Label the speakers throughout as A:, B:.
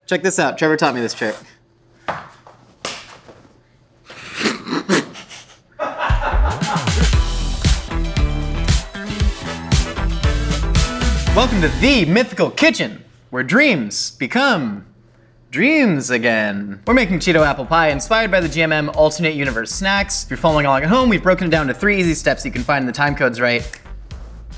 A: Check this out, Trevor taught me this trick. Welcome to the Mythical Kitchen, where dreams become dreams again. We're making Cheeto Apple Pie inspired by the GMM alternate universe snacks. If you're following along at home, we've broken it down to 3 easy steps you can find in the time codes right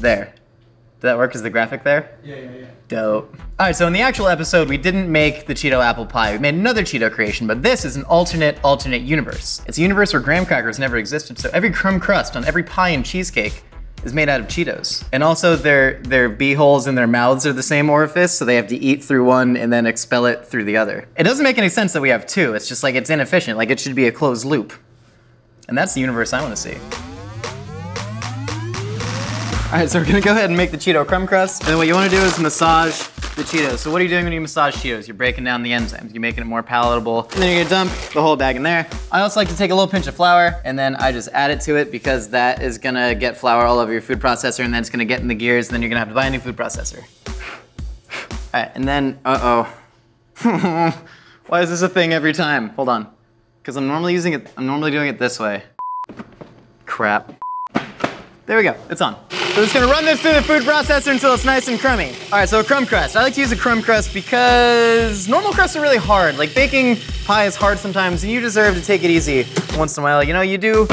A: there. Did that work? Is the graphic there?
B: Yeah.
A: Dope. All right, so in the actual episode, we didn't make the Cheeto Apple Pie. We made another Cheeto creation, but this is an alternate universe. It's a universe where graham crackers never existed, so every crumb crust on every pie and cheesecake is made out of Cheetos. And also their bee holes in their mouths are the same orifice, so they have to eat through one and then expel it through the other. It doesn't make any sense that we have 2. It's just like, it's inefficient. Like, it should be a closed loop. And that's the universe I want to see. All right, so we're gonna go ahead and make the Cheeto crumb crust. And then what you wanna do is massage the Cheetos. So what are you doing when you massage Cheetos? You're breaking down the enzymes. You're making it more palatable. And then you're gonna dump the whole bag in there. I also like to take a little pinch of flour and then I just add it to it because that is gonna get flour all over your food processor and then it's gonna get in the gears and then you're gonna have to buy a new food processor. All right, and then, Why is this a thing every time? Hold on. Because I'm normally doing it this way. Crap. There we go, it's on. So we're just gonna run this through the food processor until it's nice and crummy. All right, so a crumb crust. I like to use a crumb crust because normal crusts are really hard. Like baking pie is hard sometimes and you deserve to take it easy once in a while. You know, you do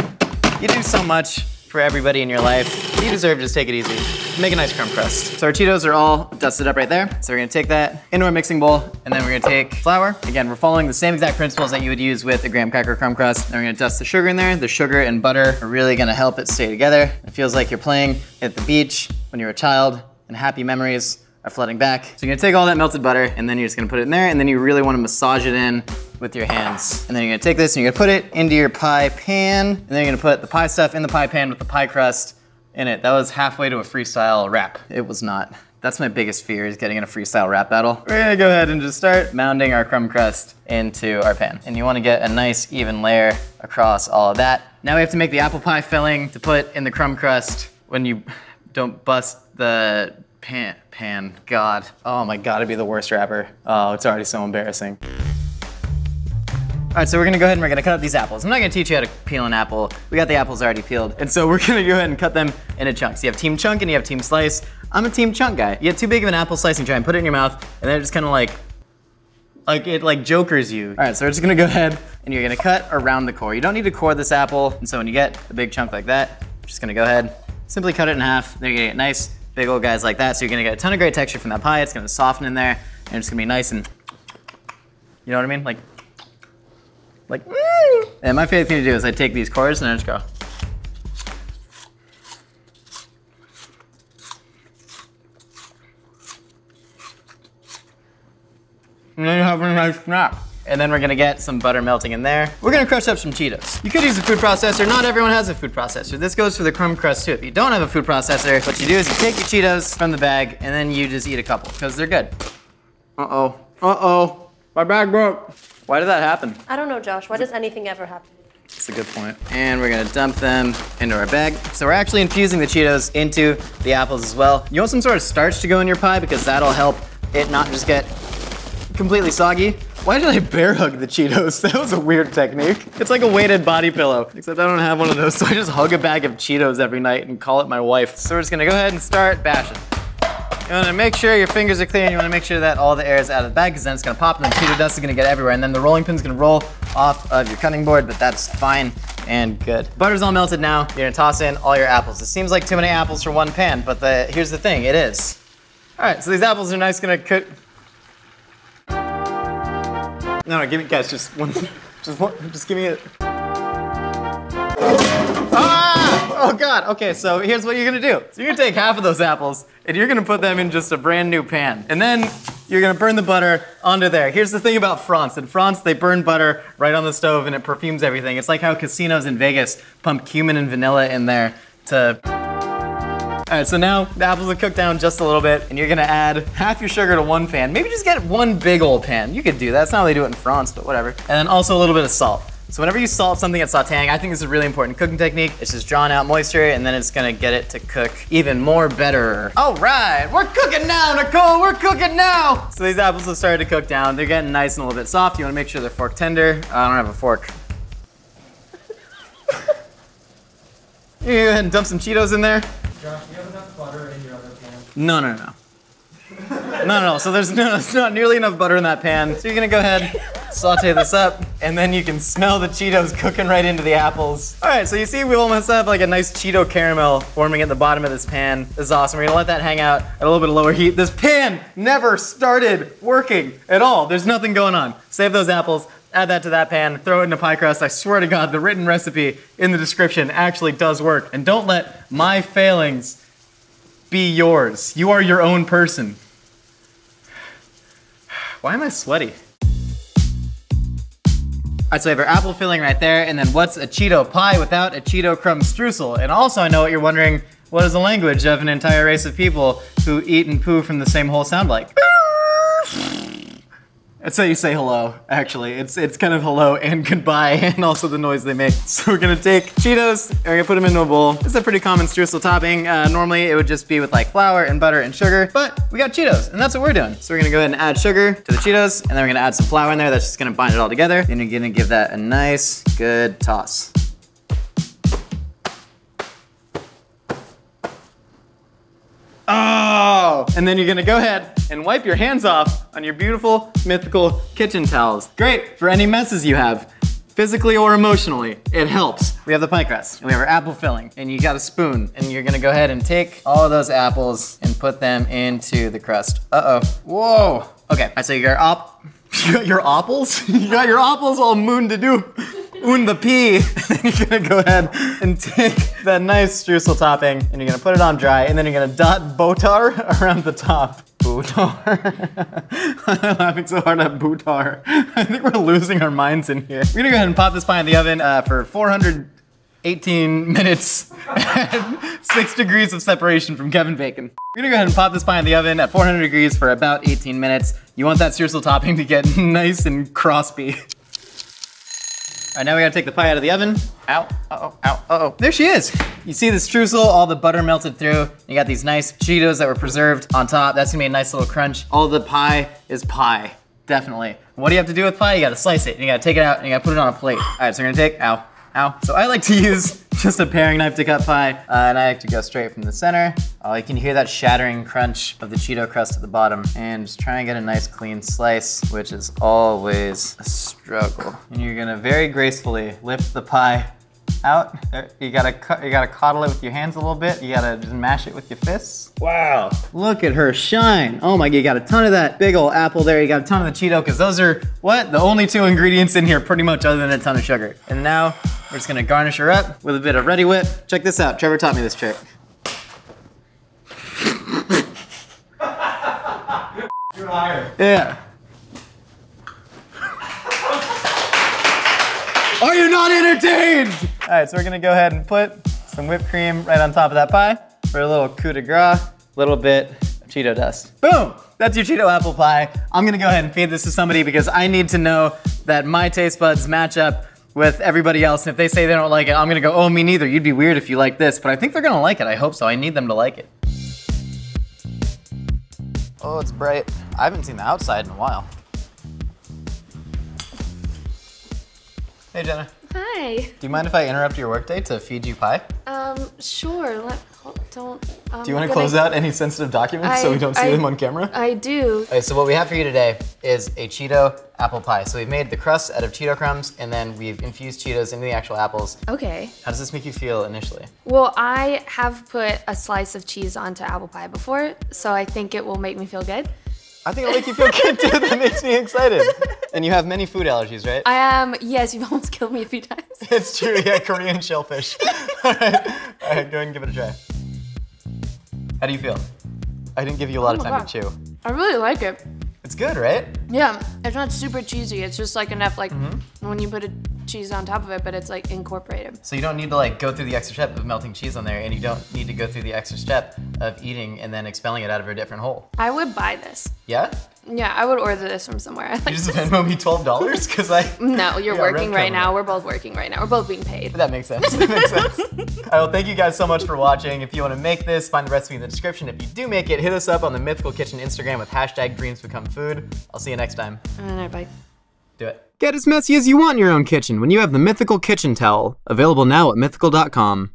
A: so much for everybody in your life. You deserve to just take it easy. Make a nice crumb crust. So our Cheetos are all dusted up right there. So we're gonna take that into our mixing bowl and then we're gonna take flour. Again, we're following the same exact principles that you would use with a graham cracker crumb crust. And we're gonna dust the sugar in there. The sugar and butter are really gonna help it stay together. It feels like you're playing at the beach when you were a child and happy memories are flooding back. So you're gonna take all that melted butter and then you're just gonna put it in there and then you really wanna massage it in with your hands. And then you're gonna take this and you're gonna put it into your pie pan and then you're gonna put the pie stuff in the pie pan with the pie crust in it. That was halfway to a freestyle rap. It was not. That's my biggest fear, is getting in a freestyle rap battle. We're gonna go ahead and just start mounding our crumb crust into our pan. And you wanna get a nice even layer across all of that. Now we have to make the apple pie filling to put in the crumb crust when you don't bust the pan. God. Oh my God, I'd be the worst rapper. Oh, it's already so embarrassing. All right, so we're gonna go ahead and we're gonna cut up these apples. I'm not gonna teach you how to peel an apple. We got the apples already peeled. And so we're gonna go ahead and cut them into chunks. You have team chunk and you have team slice. I'm a team chunk guy. You get too big of an apple slice and try and put it in your mouth and then it just kind of it jokers you. All right, so we're just gonna go ahead and you're gonna cut around the core. You don't need to core this apple. And so when you get a big chunk like that, you're just gonna go ahead, simply cut it in half. Then you're gonna get nice big old guys like that. So you're gonna get a ton of great texture from that pie. It's gonna soften in there and it's gonna be nice and, you know what I mean? Like, and my favorite thing to do is I take these cores and I just go. And then you have a nice snap. And then we're gonna get some butter melting in there. We're gonna crush up some Cheetos. You could use a food processor. Not everyone has a food processor. This goes for the crumb crust too. If you don't have a food processor, what you do is you take your Cheetos from the bag and then you just eat a couple because they're good. Uh-oh, my bag broke. Why did that happen?
C: I don't know, Josh. Why does anything ever happen?
A: That's a good point. And we're gonna dump them into our bag. So we're actually infusing the Cheetos into the apples as well. You want some sort of starch to go in your pie because that'll help it not just get completely soggy. Why did I bear hug the Cheetos? That was a weird technique. It's like a weighted body pillow, except I don't have one of those, so I just hug a bag of Cheetos every night and call it my wife. So we're just gonna go ahead and start bashing. You wanna make sure your fingers are clear and you wanna make sure that all the air is out of the bag because then it's gonna pop and then Cheeto dust is gonna get everywhere and then the rolling pin's gonna roll off of your cutting board, but that's fine and good. Butter's all melted now. You're gonna toss in all your apples. It seems like too many apples for one pan, but here's the thing, it is. All right, so these apples are nice, gonna cook. No, give me, guys, just give me it. Ah! Oh God, okay, so here's what you're gonna do. So you're gonna take half of those apples and you're gonna put them in just a brand new pan. And then you're gonna burn the butter onto there. Here's the thing about France. In France, they burn butter right on the stove and it perfumes everything. It's like how casinos in Vegas pump cumin and vanilla in there to... All right, so now the apples are cooked down just a little bit and you're gonna add half your sugar to one pan. Maybe just get one big old pan. You could do that. That's not how they do it in France, but whatever. And then also a little bit of salt. So whenever you salt something at sauteing, I think this is a really important cooking technique. It's just drawing out moisture and then it's gonna get it to cook even more better. All right, we're cooking now, Nicole, we're cooking now. So these apples have started to cook down. They're getting nice and a little bit soft. You wanna make sure they're fork tender. I don't have a fork. You go ahead and dump some Cheetos in there.
B: Josh, do you have enough butter in your other pan?
A: No. No. So there's not nearly enough butter in that pan. So you're gonna go ahead, saute this up, and then you can smell the Cheetos cooking right into the apples. All right, so you see we almost have like a nice Cheeto caramel forming at the bottom of this pan. This is awesome. We're gonna let that hang out at a little bit of lower heat. This pan never started working at all. There's nothing going on. Save those apples. Add that to that pan, throw it in a pie crust. I swear to God, the written recipe in the description actually does work. And don't let my failings be yours. You are your own person. Why am I sweaty? All right, so we have our apple filling right there, and then what's a Cheeto pie without a Cheeto crumb streusel? And also, I know what you're wondering, what is the language of an entire race of people who eat and poo from the same hole sound like? That's how you say hello, actually. It's kind of hello and goodbye, and also the noise they make. So we're gonna take Cheetos, and we're gonna put them into a bowl. This is a pretty common streusel topping. Normally it would just be with like flour and butter and sugar, but we got Cheetos, and that's what we're doing. So we're gonna go ahead and add sugar to the Cheetos, and then we're gonna add some flour in there that's just gonna bind it all together. Then you're gonna give that a nice, good toss. Oh! And then you're gonna go ahead and wipe your hands off on your beautiful Mythical kitchen towels. Great for any messes you have, physically or emotionally. It helps. We have the pie crust, and we have our apple filling, and you got a spoon, and you're gonna go ahead and take all of those apples and put them into the crust. Uh-oh. Whoa! Okay, so you got your apples? You got your apples all moon to do. Un the pea. And then you're gonna go ahead and take that nice streusel topping and you're gonna put it on dry and then you're gonna dot botar around the top. Botar. I'm laughing so hard at botar. I think we're losing our minds in here. We're gonna go ahead and pop this pie in the oven for 418 minutes at 6 degrees of separation from Kevin Bacon. We're gonna go ahead and pop this pie in the oven at 400 degrees for about 18 minutes. You want that streusel topping to get nice and crispy. All right, now we gotta take the pie out of the oven. Ow, uh-oh, ow, uh-oh. There she is. You see the streusel, all the butter melted through. You got these nice Cheetos that were preserved on top. That's gonna be a nice little crunch. All the pie is pie, definitely. What do you have to do with pie? You gotta slice it, and you gotta take it out, and you gotta put it on a plate. All right, so we're gonna take, ow, ow. So I like to use just a paring knife to cut pie, and I like to go straight from the center. You can hear that shattering crunch of the Cheeto crust at the bottom, and just try and get a nice clean slice, which is always a struggle. And you're gonna very gracefully lift the pie out. You gotta coddle it with your hands a little bit. You gotta just mash it with your fists. Wow, look at her shine. Oh my God, you got a ton of that big old apple there. You got a ton of the Cheeto, because those are, what? The only two ingredients in here pretty much other than a ton of sugar. And now we're just gonna garnish her up with a bit of Ready Whip. Check this out, Trevor taught me this trick.
B: You're higher.
A: Yeah. Are you not entertained? All right, so we're gonna go ahead and put some whipped cream right on top of that pie for a little coup de grace, a little bit of Cheeto dust. Boom, that's your Cheeto apple pie. I'm gonna go ahead and feed this to somebody because I need to know that my taste buds match up with everybody else. And if they say they don't like it, I'm gonna go, oh, me neither. You'd be weird if you like this, but I think they're gonna like it. I hope so. I need them to like it. Oh, it's bright. I haven't seen the outside in a while. Hey, Jenna.
C: Hi.
A: Do you mind if I interrupt your workday to feed you pie?
C: Sure. Do
A: Do you want to close out any sensitive documents so we don't see them on camera?
C: I do.
A: Okay, so what we have for you today is a Cheeto apple pie. So we've made the crust out of Cheeto crumbs and then we've infused Cheetos into the actual apples.
C: Okay.
A: How does this make you feel initially?
C: Well, I have put a slice of cheese onto apple pie before, so I think it will make me feel good.
A: I think it'll make you feel good too. That makes me excited. And you have many food allergies, right?
C: I am, yes, you've almost killed me a few times.
A: It's true, yeah, Korean shellfish. All right, go ahead and give it a try. How do you feel? I didn't give you a lot of time to chew.
C: I really like it.
A: It's good, right?
C: Yeah, it's not super cheesy. It's just like enough, like when you put cheese on top of it, but it's like incorporated.
A: So you don't need to like go through the extra step of melting cheese on there, and you don't need to go through the extra step of eating and then expelling it out of a different hole.
C: I would buy this.
A: Yeah?
C: Yeah, I would order this from somewhere. I like
A: You just Venmo me $12? Because
C: No, you're
A: Yeah,
C: working
A: rent
C: right
A: coming
C: now.
A: up.
C: We're both working right now. We're both being paid.
A: That makes sense. That makes sense. All right, well, thank you guys so much for watching. If you want to make this, find the recipe in the description. If you do make it, hit us up on the Mythical Kitchen Instagram with #DreamsBecomeFood. I'll see you next time.
C: All right, bye.
A: Do it. Get as messy as you want in your own kitchen when you have the Mythical Kitchen Towel, available now at mythical.com.